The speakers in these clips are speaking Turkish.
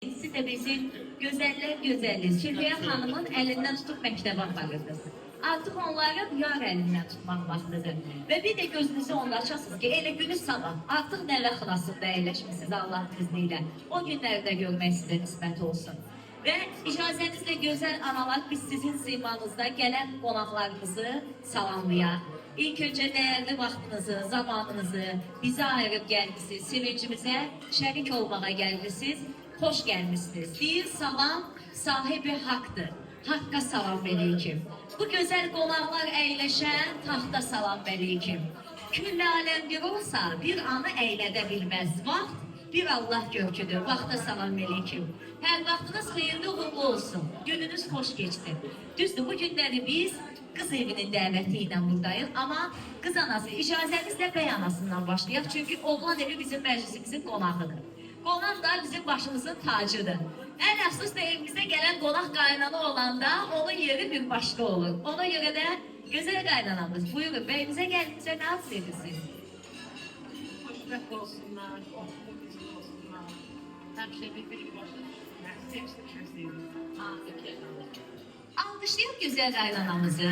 Siz de bizim güzeller güzeli Süleyya Hanım'ın elinden tutup mektebe aparırdınız. Artık onları yar elinden tutmak vaxtıdır. Ve bir de gözünüzü onda açasınız ki elə günü sabah artık nəvə xilasında əyləşmişsiniz Allah izniyle. O günləri də görmək sizə nisbət olsun. Ve icazənizlə gözəl analar biz sizin simanızda gelen qonaqlarınızı salamlayaq. İlk önce değerli vaxtınızı, zamanınızı bize ayırıp gelmişsiniz. Sevincimize şərik olmağa gelmişsiniz. Hoş gelmişsiniz. Deyir salam sahibi haktır. Hakka salam vereyim. Bu güzel qonaqlar əyləşən taxta salam vereyim. Küll alem bir olsa bir anı eylədə bilməz. Vaxt bir Allah görküdür. Vaxta salam vereyim. Hər vaxtınız xeyirli uğurlu olsun. Gününüz xoş geçsin. Düzdür, bu günləri biz kız evinin dəvəti ilə buradayız. Ama kız anası icazənizlə bəy anasından başlayaq. Çünkü oğlan evi bizim məclisimizin qonağıdır. Qonaq da bizim başımızın tacıdır. En əfsus da evimizə gələn qonaq qaynana olanda onun yeri bir başka olur. Ona göre de güzel qaynanamız. Buyurun, bəyimizə gəldiyinizə nə arzu edirsiniz? Hoşbəxt olsunlar, mutlu olsunlar. Həmişə bir-biri başlasınlar. Sevsin. Alkışlayalım güzel qaynanamızı.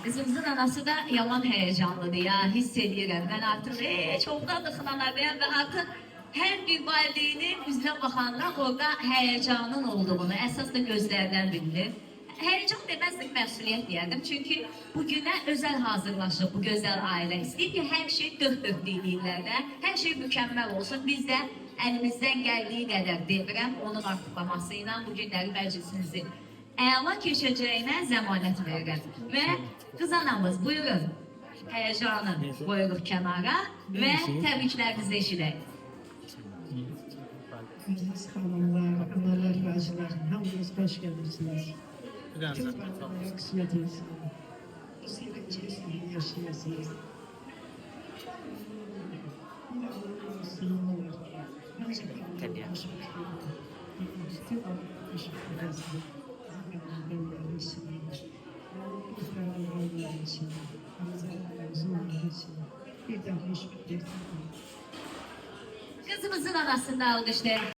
Kızımızın anası da yaman heyecanlıdır ya, hissediyorum. Ben artık çoktan dıxılanardayım ve artık her bir valideynin yüzüne bakanda orada heyecanın olduğunu esas da gözlerden bilinir. Heyecan demezdik, məsuliyyət diyerdim. Çünkü bugüne özel hazırlaşıb bu güzel aile. İstəyir ki her şey dört dörtlüklüklərdə, her şey mükemmel olsun. Biz de elimizden geldiği kadar devirəm onun artıqlamasıyla bu günləri məclisimizi əla keçəcəyinə zəmanət verirəm. Və qız anamız buyurun, heyecanı qoyuruq kənara və təbriklərinizi eşidək. Aziz hanımlar, analar, bacılar, hamınız hoş gelirsiniz. Çok Allah'a kısmet etsin. Bu sevinci yaşayasınız. Tabii. Kızımızın anasını alkışlayalım.